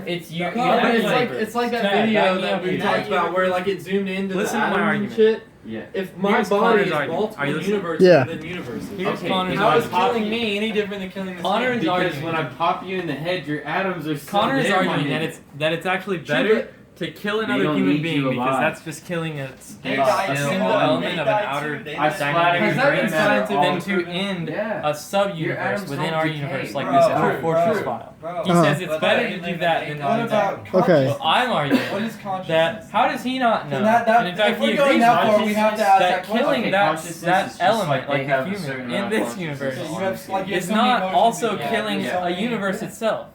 It's you. It's like that video that we talked about where like it zoomed into the atoms and shit. Yeah. If my body is multiple universes within universes, how is killing me any different than killing this man? Because when I pop you in the head, your atoms are still Connor is there, arguing that it's actually better to kill another human being because that's just killing a single element of an outer dynamic than to end a sub-universe within our universe like this fortress file. He says it's better to do that than not do that. Well, I'm arguing that how does he not know? And in fact, he agrees that killing that element, like the human, in this universe is not also killing a universe itself.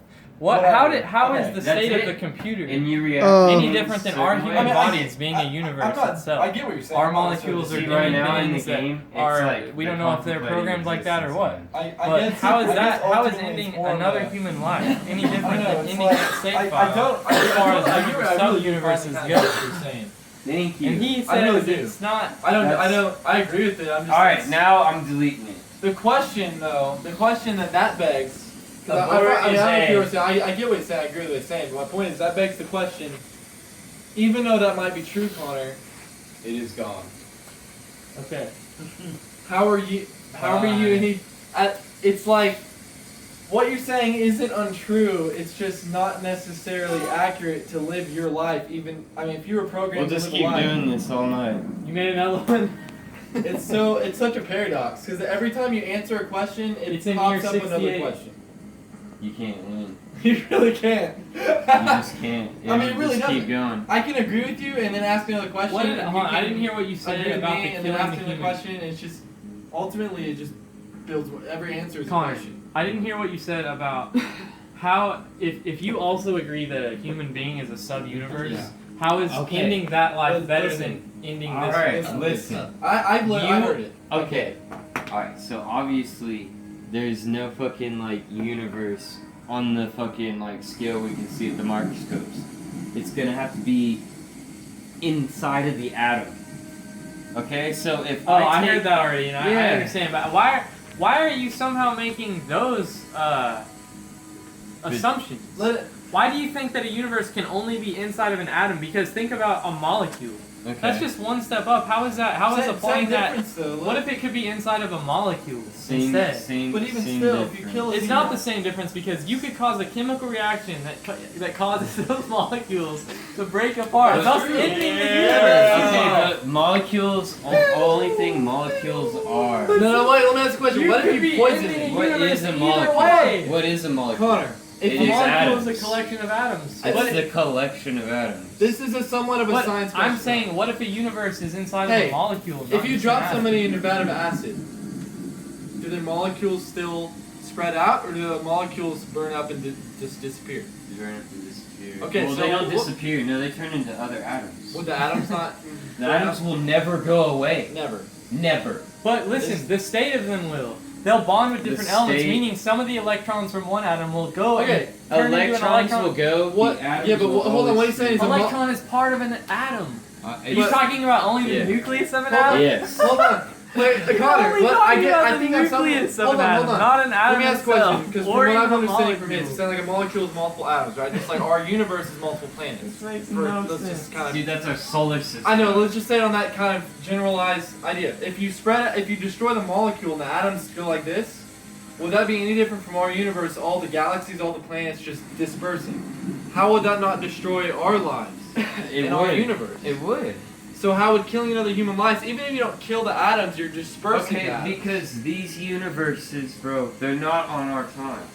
How is the state of the computer any different than our human bodies being a universe itself? I get what you're saying. Our molecules are doing things that are, we don't know if they're programmed like that or what. But how is ending another human life any different than ending that state file as far as sub-universes go? Thank you. And he says it's not. I agree with it. Alright, now I'm deleting it. The question that begs. I get what he's saying. I agree with what he's saying. But my point is that begs the question. Even though that might be true, Connor, it is gone. Okay. How are you any? It's like what you're saying isn't untrue. It's just not necessarily accurate to live your life. Even if you were programmed we'll to just live a life. keep doing this all night. You made another one. It's such a paradox because every time you answer a question, it pops up another question. You can't win. You really can't. You just can't. It really doesn't. Keep going. I can agree with you and then ask another question. I didn't hear what you said about the and then ask another question. And it's just ultimately it just builds every answer is a question. I didn't hear what you said about how if you also agree that a human being is a sub-universe, how is ending that life better than ending this? Alright, listen. I heard it. Okay. Alright, so obviously there's no fucking universe on the fucking scale we can see at the microscopes. It's gonna have to be inside of the atom. Okay, so if I heard that already, and I understand. But why are you somehow making those assumptions? Why do you think that a universe can only be inside of an atom? Because think about a molecule. Okay. That's just one step up. How is that? How is applying that? Though, what if it could be inside of a molecule instead? But even still, if you kill it's not the same difference because you could cause a chemical reaction that causes those molecules to break apart, thus ending the universe. Okay, but molecules, only thing molecules are. No, wait, let me ask a question. What if you poison it? What is a molecule? What is a molecule? Connor. If a molecule is a collection of atoms. It's the collection of atoms. This is somewhat of a science question. I'm saying, what if a universe is inside of a molecule? If you drop somebody in a vat of acid, do their molecules still spread out, or do the molecules burn up and just disappear? They burn up and disappear. Okay, well, so they don't disappear. No, they turn into other atoms. Would the atoms not? The atoms will never go away. Never. But listen, the state of them will. They'll bond with different elements, meaning some of the electrons from one atom will go. Okay, turn into an electron. Will go. What? Yeah, but hold on. What are you saying? Electron is part of an atom. Are you talking about only the nucleus of an atom? Yes. Hold on. Wait, Connor. I think I'm nucleus of an atom, not an atom. Let me ask a question, because from what I'm understanding from it, it molecule. sounds like a molecule is multiple atoms, right? Just like our universe is multiple planets. This makes no Let's sense. just kind of. Dude, that's our solar system. I know. Let's just say on that kind of generalized idea. If you destroy the molecule and the atoms go like this, would that be any different from our universe? All the galaxies, all the planets just dispersing. How would that not destroy our lives in our universe? It would. So how would killing another human life, even if you don't kill the atoms, you're dispersing the atoms? Because these universes, bro, they're not on our time.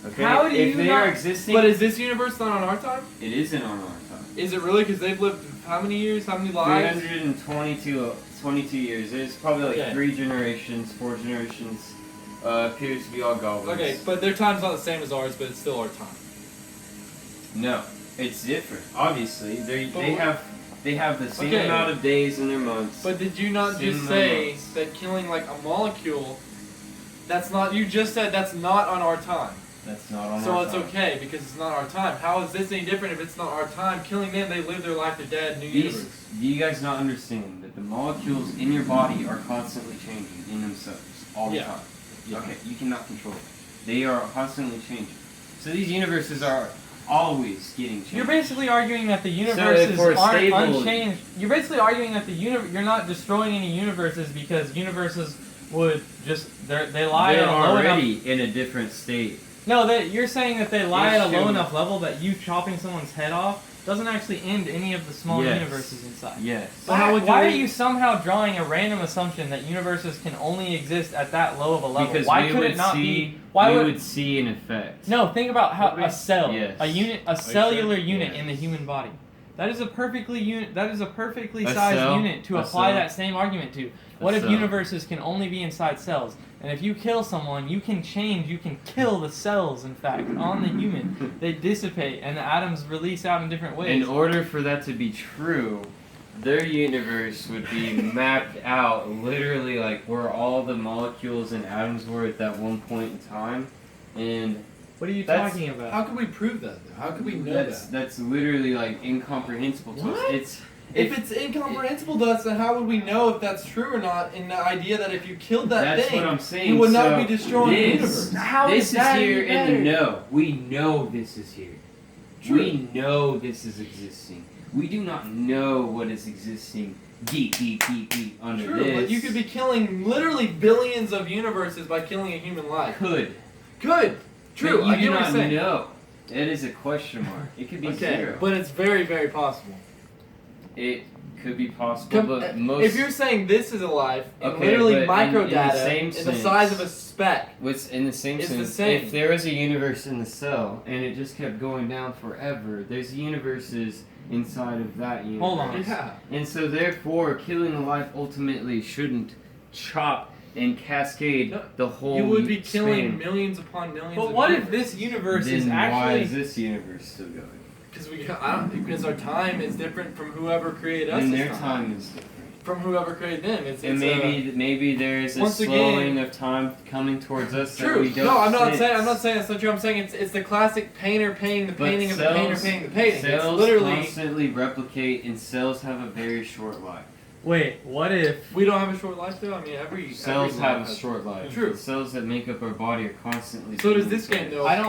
Okay? How do if you they are existing... But is this universe not on our time? It isn't on our time. Is it really? Because they've lived how many years? How many lives? 322 years. There's probably like 3 generations, 4 generations. Appears to be all goblins. Okay, but their time's not the same as ours, but it's still our time. No, it's different. Obviously, they have the same amount of days in their months. But did you not just say that killing like a molecule? That's not. You just said that's not on our time. That's not on our time. So it's okay because it's not our time. How is this any different if it's not our time? Killing them, they live their life, they're dead, new universe. Do you guys not understand that the molecules in your body are constantly changing in themselves all the time? Yeah. Okay, you cannot control it. They are constantly changing. So these universes are always getting changed. You're basically arguing that the universes aren't unchanged. You're basically arguing that you're not destroying any universes because universes would just they lie They're at a low already enough. in a different state. No, you're saying that they lie at a low enough level that you chopping someone's head off doesn't actually end any of the small universes inside. Yes. So why are you somehow drawing a random assumption that universes can only exist at that low of a level? Because why could it not be? Why would see an effect? No, think about how a cell, a cellular sure? unit in the human body. That is a perfectly sized cell? unit to apply that same argument to. What if universes can only be inside cells? And if you kill someone, you can kill the cells, in fact, on the human. They dissipate and the atoms release out in different ways. In order for that to be true, their universe would be mapped out literally like where all the molecules and atoms were at that one point in time. And what are you talking about? How can we prove that, though? How can we know that? That's literally like incomprehensible to us. If it's incomprehensible to us, then how would we know if that's true or not in the idea that if you killed that thing, what I'm saying. you would not be destroying the universe? This is here in the know. We know this is here. True. We know this is existing. We do not know what is existing deep under True, this. but you could be killing literally billions of universes by killing a human life. Could. True, But I you get do what not you're saying. know. It is a question mark. It could be zero. But it's very, very possible. It could be possible, but most... If you're saying this is alive, literally microdata in the size of a speck... What's in the same sense, the same. if there was a universe in the cell, and it just kept going down forever, there's universes inside of that universe. Hold on. Yeah. And so therefore, killing a life ultimately shouldn't chop and cascade the whole You would be killing span. millions upon millions But of what universes. if this universe Then is why actually... is this universe still going? Because our time is different from whoever created us. And their time is different. From whoever created them. And maybe there is a slowing of time coming towards us that True. we don't No, I'm not sense. saying that's not true. I'm saying it's the classic painter painting the painting of the painter painting the painting. Cells It's literally constantly replicate, and cells have a very short life. Wait, what if... We don't have a short life though. I mean, every Cells every have life a short life. True. The cells that make up our body are constantly. So does this game though. I still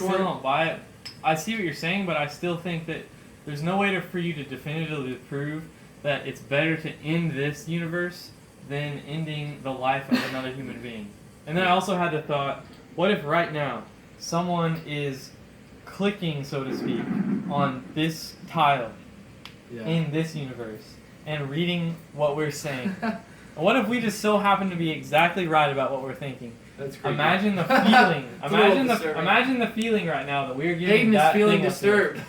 short. don't buy it. I see what you're saying, but I still think that there's no way for you to definitively prove that it's better to end this universe than ending the life of another human being. And then I also had the thought, what if right now someone is clicking, so to speak, on this tile in this universe and reading what we're saying? What if we just so happen to be exactly right about what we're thinking? That's crazy. Imagine the feeling. Imagine the feeling right now that we're getting. Hayden that is feeling thing disturbed.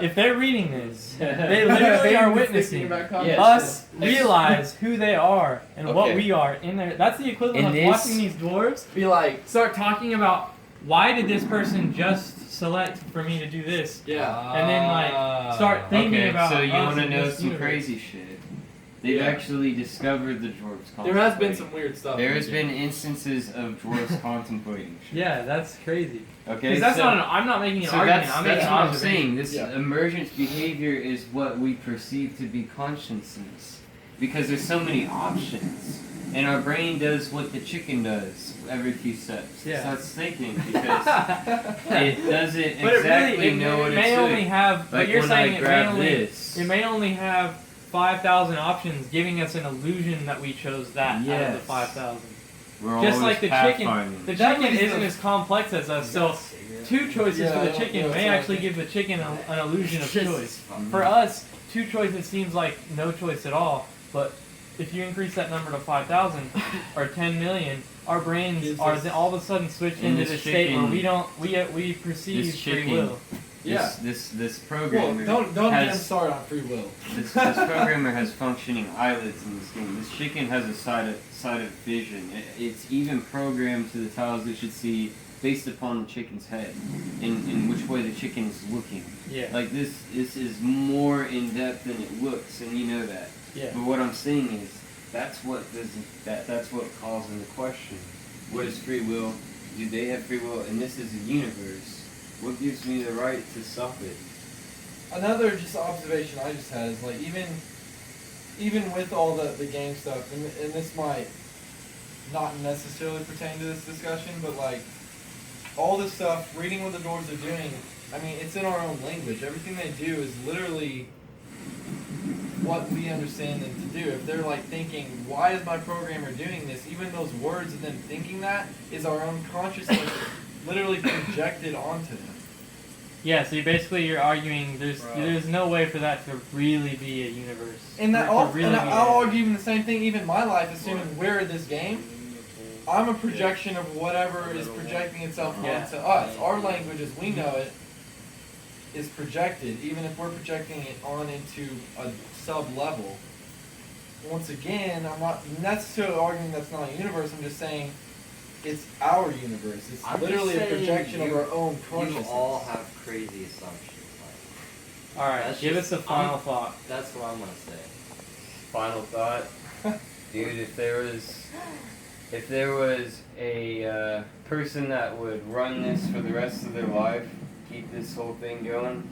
If they're reading this, they literally are witnessing Yes. us realize who they are and what Okay. we are in there. That's the equivalent In of this- watching these dwarves Be like, start talking about why did this person just select for me to do this, yeah. and then like start thinking about. So you want to know some crazy shit? They've actually discovered the dwarves. There has been some weird stuff. There has been instances of dwarves contemplating shit. Yeah, that's crazy. Okay, Because that's I'm not making an argument. I'm making that's an what I'm observation. saying. This emergent behavior is what we perceive to be consciousness, because there's so many options, and our brain does what the chicken does every few steps. Yeah. It starts thinking because it doesn't But exactly know what it may it's only doing. have. Like But you're when saying I it may grab only. this. It may only have 5,000 options, giving us an illusion that we chose that out of the Yes. 5,000. We're Just always like the chicken. pathfinding. The That chicken makes isn't as complex as us, so two choices for the chicken may actually give the chicken an illusion of choice. For us, two choices seems like no choice at all, but if you increase that number to 5,000 or 10 million, our brains are all of a sudden switched into this state where we perceive free will. Yeah. This programmer. Don't get him started on free will. This programmer has functioning eyelids in this game. This chicken has a side of vision. It's even programmed to the tiles it should see based upon the chicken's head and which way the chicken is looking. Yeah. Like this is more in depth than it looks, and you know that. Yeah. But what I'm saying is that's what calls into question. What is free will? Do they have free will? And this is a universe. What gives me the right to stop it? Another just observation I just had is like even with all the game stuff, and this might not necessarily pertain to this discussion, but like all this stuff, reading what the dwarves are doing, I mean, it's in our own language. Everything they do is literally what we understand them to do. If they're like thinking, why is my programmer doing this? Even those words and them thinking that is our own consciousness literally projected onto them. Yeah, so you're arguing there's no way for that to really be a universe. And that I'll argue even the same thing. Even my life, assuming we're in this game, I'm a projection of whatever is projecting itself onto us. Our language, as we know it, is projected, even if we're projecting it on into a sub-level. Once again, I'm not necessarily arguing that's not a universe, I'm just saying it's our universe. It's literally a projection of our own consciousness. You all have crazy assumptions. Alright, give us a final thought. That's what I'm going to say. Final thought. Dude, if there was a person that would run this for the rest of their life, keep this whole thing going,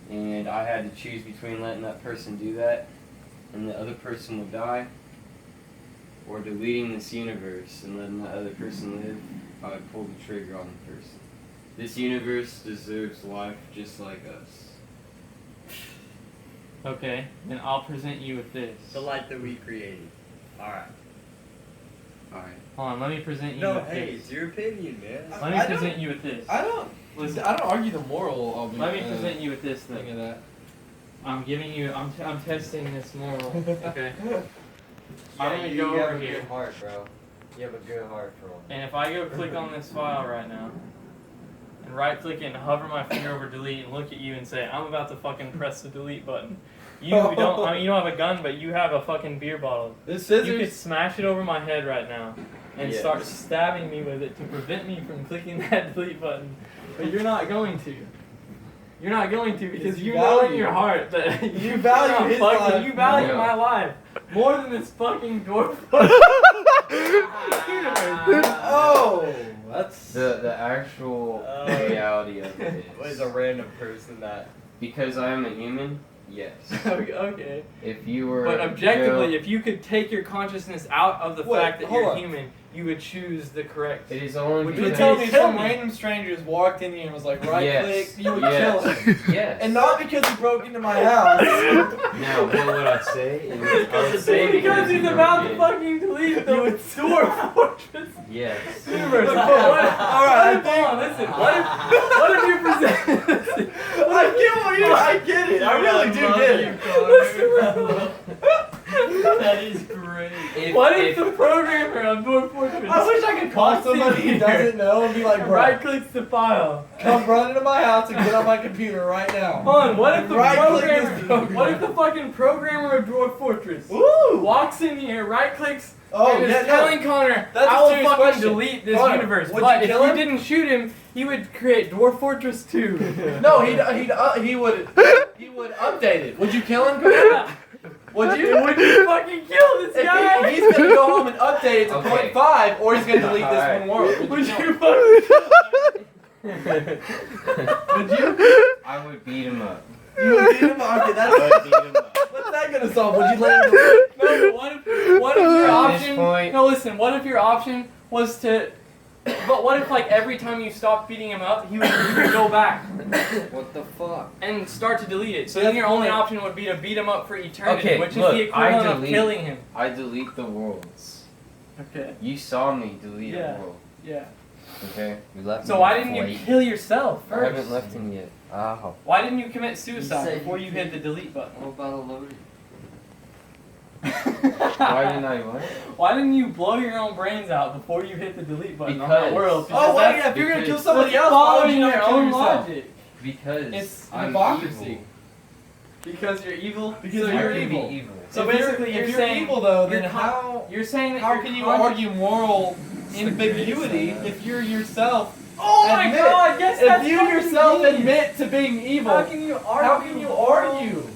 and I had to choose between letting that person do that and the other person would die, or deleting this universe and letting that other person live, I would pull the trigger on the person. This universe deserves life just like us. Okay, then I'll present you with this. The light that we created. Alright. Hold on, let me present you No, with hey, this. it's your opinion, man. Let me present you with this. I don't argue the moral of Let me present you with this thing thing. of that. I'm testing this moral. Okay. I'm gonna you go have over a here. good heart, bro. You have a good heart for him. And if I go click on this file right now, and right click it and hover my finger over delete and look at you and say, I'm about to fucking press the delete button. You don't have a gun, but you have a fucking beer bottle. This scissors. You could smash it over my head right now and start stabbing me with it to prevent me from clicking that delete button. But you're not going to. You're not going to because you know in your heart that you value his life. You value my life more than this fucking dwarf. Oh, that's the actual reality of it Is a random person that... Because I am a human, yes. Okay. If you were But objectively, if you could take your consciousness out of the fact that you're human, you would choose the correct. It is only Would because... you tell me if some random stranger just walked in here and was like, right click, you would kill him? Yes. And not because he broke into my house. Now, what would I say? I would say because he's about to fucking delete the Dwarf Fortress. Yes. Universe. Alright, listen. What if you present? I get it. I really do get it. That is great. What if the programmer on Dwarf Fortress? I wish I could call somebody who doesn't know and be like, bro, right clicks the file. come run into my house and get on my computer right now. Hold on, what if the Right-click what if the fucking programmer of Dwarf Fortress walks in here, right clicks, and is telling Connor, That's I will a serious fucking question. delete this Connor, universe. would But you if kill you him? didn't shoot him, he would create Dwarf Fortress 2. No, he would update it. Would you kill him? Would you fucking kill this guy? He's gonna go home and update it to Okay. 0.5, or he's gonna delete this one world. Would you fucking Would you? I would beat him up. You would beat him up? Okay, I would beat him up. what's that gonna solve? Would you let him delete? No, but what if your At this option? point- No, listen. What if your option was to? But what if, like, every time you stopped beating him up, he would go back What the fuck? and start to delete it? So That's then your only fine. option would be to beat him up for eternity, Okay, which look, is the equivalent of delete. killing him. I delete the worlds. Okay. You saw me delete Yeah. a world. Yeah. Okay? We left So why didn't you kill yourself I first? haven't left him yet. Ow. Why didn't you commit You suicide said before you you hit the delete button? What about a loading? Why didn't I what? Why didn't you blow your own brains out before you hit the delete button on Because- that world? Oh, Because wait, if you're gonna kill because- somebody else, why would following you not your kill own yourself? logic. Because It's I'm hypocrisy. evil. Because you're evil. Because so you're you're I can evil. be evil. So If you're- basically, you're if you're saying evil, though, then you're how you're saying that how you're can you con- argue moral ambiguity if you're yourself? Oh my admit- God! Yes, that's If you fucking yourself genius. admit to being evil, How can you argue? how can you argue?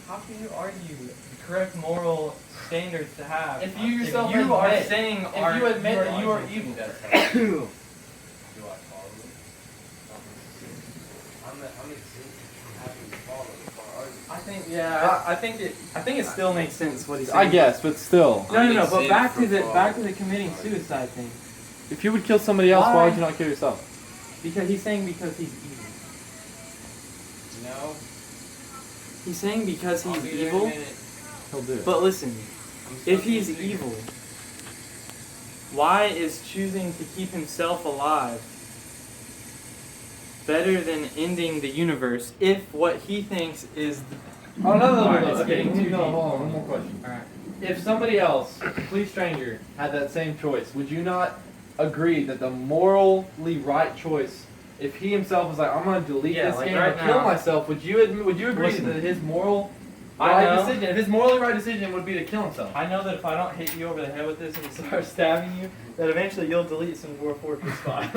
How can you argue the correct moral standards to have? If you yourself you are admit- saying If you admit that you are evil, Do I follow him? I'm exempt from having to follow for argument. I think I think it still makes sense what he's saying. I guess, but still. No, but I'm back to exempt from the committing suicide thing. If you would kill somebody else, why would you not kill yourself? Because he's saying because he's evil. No. He's saying because I'll he's be there in a evil. minute. He'll do it. But listen, I'm still if he's confused. evil, why is choosing to keep himself alive better than ending the universe if what he thinks is Oh, no. Alright, it's Okay, getting too deep. hold on. One more question. Alright. If somebody else, a complete stranger, had that same choice, would you not agree that the morally right choice, if he himself was like, I'm going to delete Yeah, this like game right or kill now- myself, would you agree Listen. that his moral I right know. decision, if his morally right decision would be to kill himself? I know that if I don't hit you over the head with this and start stabbing you, that eventually you'll delete some Dwarf Fortress file.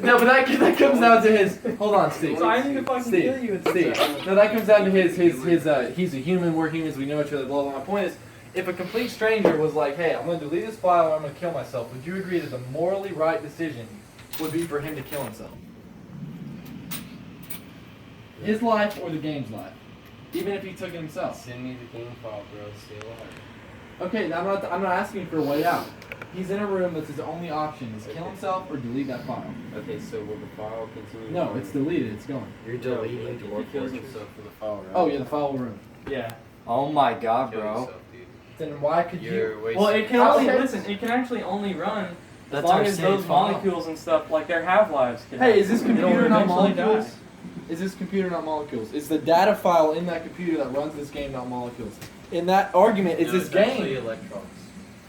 No, but that comes down to his. Hold on, Steve. So I need to fucking kill you. Steve. No, that comes down to his. He's a human. We're humans. We know each other. Blah blah. My point is, if a complete stranger was like, "Hey, I'm going to delete this file or I'm going to kill myself," would you agree that the morally right decision would be for him to kill himself? His life or the game's life, even if he took it himself. Send me the game file, bro. Stay alive. Okay, I'm not asking for a way out. He's in a room that's his only option is kill himself or delete that file. Okay, so will the file continue? No, it's deleted. It's gone. You're deleting Dwarf Fortress for the file, right? Oh yeah, the file will ruin. Yeah. Oh my god, Kill bro. yourself, dude. Then why could You're you? wasting. Well, it can How only can- listen. It can actually only run as That's long our as saved those file. molecules and stuff, like their half-lives. Can Hey, is this It'll computer not eventually molecules? die. Is this computer not molecules? Is the data file in that computer that runs this game not molecules? In that argument, is No, this it's actually game? electrons.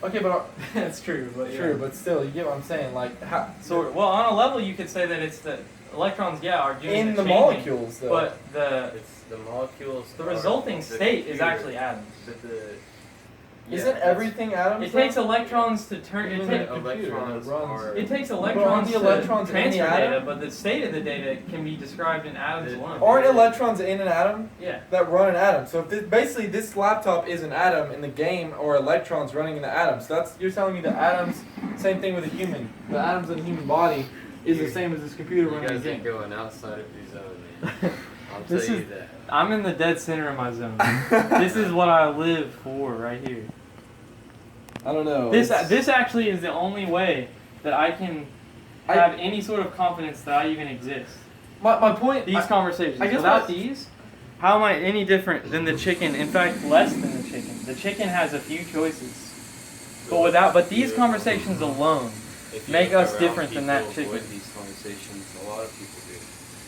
Okay, but That's true, but yeah. true, but still, you get what I'm saying. Like, how, So, well, on a level, you could say that it's the electrons, yeah, are doing in the changing, molecules, though. but the It's the molecules. the are resulting the state is computer. actually atoms. But the. isn't that's- everything atoms? It though? takes electrons to turn. Even It, the take, computer electrons that runs- are. it takes aren't electrons the electrons to in the transfer data, atom? but the state of the data can be described in atoms The- alone. Aren't electrons in an atom Yeah. that run an atom? So if basically this laptop is an atom in the game, or electrons running in the atom. So that's you're telling me the atoms. Same thing with a human. The atoms in a human body is the same as this computer You running a guys are game. going outside of your zone, man. I'll tell This you is- that. I'm in the dead center of my zone. This is what I live for right here. I don't know. This actually is the only way that I can have any sort of confidence that I even exist. my point. These conversations. I guess Without what- these, how am I any different than the chicken? In fact, less than the chicken. The chicken has a few choices. But these conversations alone If you make look us around, different than that people avoid chicken. these conversations. A lot of people do.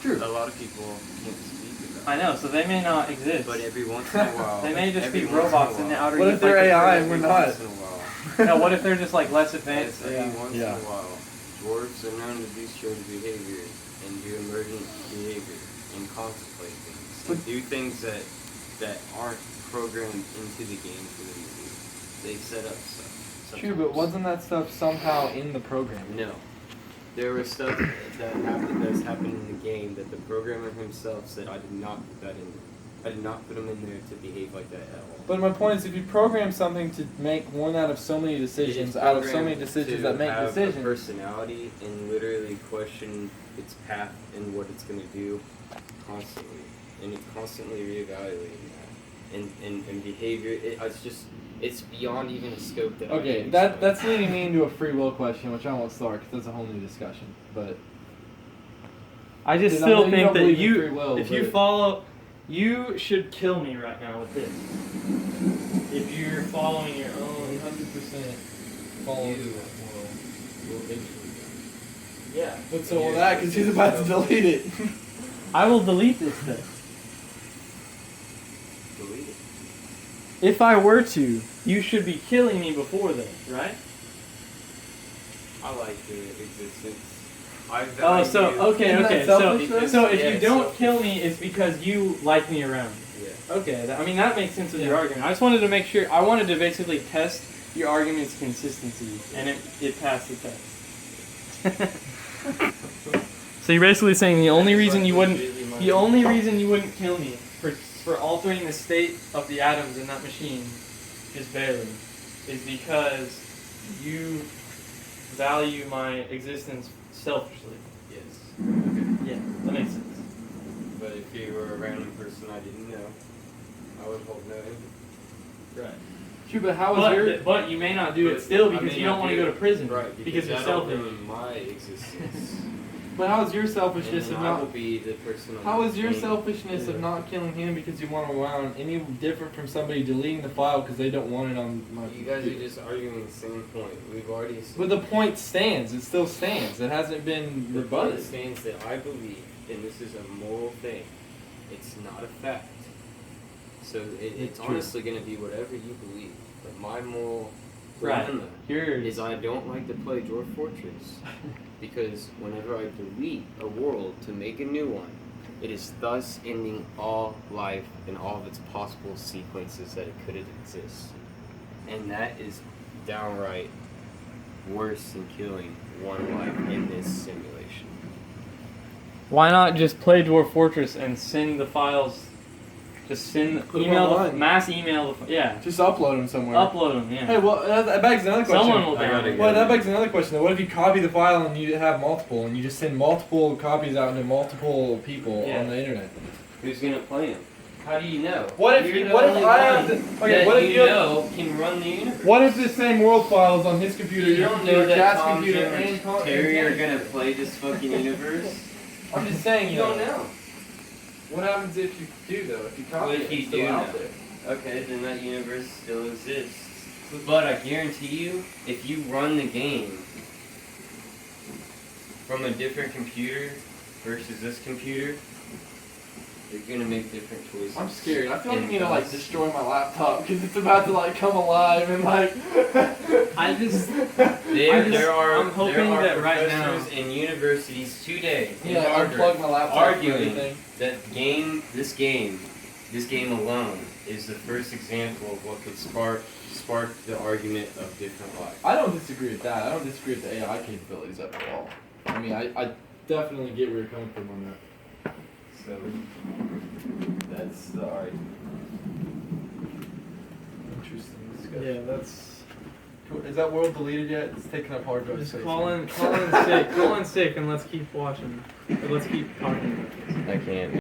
True. A lot of people can't speak about I know, so they may not exist. it. But every once in a while. They may just every be once in a robots in the while- outer. What if they're like the- AI and we're every not? once in a while. No, what if they're just like less advanced? Every once Yeah. in a while, dwarves are known to do strange behavior and do emergent behavior and contemplate things and do things that aren't programmed into the game for them to do. They set up stuff. True, but wasn't that stuff somehow in the program? No. There was stuff that's happened in the game that the programmer himself said, I did not put that in. I did not put him in there to behave like that at all. But my point is, if you program something to make one out of so many decisions, It's out of so many programmed decisions to that make have a decisions, personality and literally question its path and what it's going to do constantly. And it's constantly reevaluating that. And behavior, it's beyond even a scope that I okay, can that's leading me into a free will question, which I won't start because that's a whole new discussion. But I just Dude, I still know you think don't that believe in you, free will, if you but- follow, you should kill me right now with this. If you're following your own, 100% follow You the will eventually yeah. But so will that because he's about to delete it. I will delete this thing. delete it. If I were to, you should be killing me before then, right? I like the existence. I Oh, so value- okay, Isn't that okay. selfish, So, though? so if Yeah, you it's don't selfish. kill me, it's because you like me around. Yeah. Okay, I mean that makes sense with your Yeah. argument. I just wanted to make sure. I wanted to basically test your argument's consistency, and it passed the test. So you're basically saying the only reason you wouldn't kill me for altering the state of the atoms in that machine, just barely, is because you value my existence selfishly. Yes. Yeah, that makes sense. But if you were a random person I didn't know, I would hold no empathy. Right. True, but how is your... But you may not do it still because you don't want to go to prison. Right, because you're selfish. My existence. But how is your selfishness of not... will be the person How is your selfishness of not killing him because you want to allow any different from somebody deleting the file because they don't want it on my... You guys are just arguing the same point. We've already... But the point stands. It still stands. It hasn't been rebutted. The point stands that I believe, and this is a moral thing, it's not a fact. So it's honestly going to be whatever you believe. But my moral dilemma is I don't like to play Dwarf Fortress. Because whenever I delete a world to make a new one, it is thus ending all life and all of its possible sequences that it could exist. And that is downright worse than killing one life in this simulation. Why not just play Dwarf Fortress and send the files? Just send mass email. Yeah. Just upload them somewhere. Upload them. Yeah. Hey, well, that begs another question. Someone will download it. Well, that begs another question. Though. What if you copy the file and you have multiple, and you just send multiple copies out to multiple people on the internet? Who's gonna play them? How do you know? What if I have what if you can run the universe? What if the same world file is on his computer, You don't know that Cat's Tom, computer, Jim, and Terry are gonna play this fucking universe? I'm just saying, You don't know. What happens if you do though? If you copy What if you it's still do out know? there. Okay, then that universe still exists. But I guarantee you, if you run the game from a different computer versus this computer, you're gonna make different choices. I'm scared. I feel like I'm gonna like destroy my laptop because it's about to like come alive and like. I'm hoping that right now professors in universities today unplug my laptop. arguing that this game alone is the first example of what could spark the argument of different life. I don't disagree with that. I don't disagree with the AI capabilities of it at all. I mean, I definitely get where you're coming from on that. So that's the argument. Interesting. Yeah, that's. Is that world deleted yet? It's taking up hard drive Just space. call in sick, and let's keep watching. Or let's keep talking about this. I can't.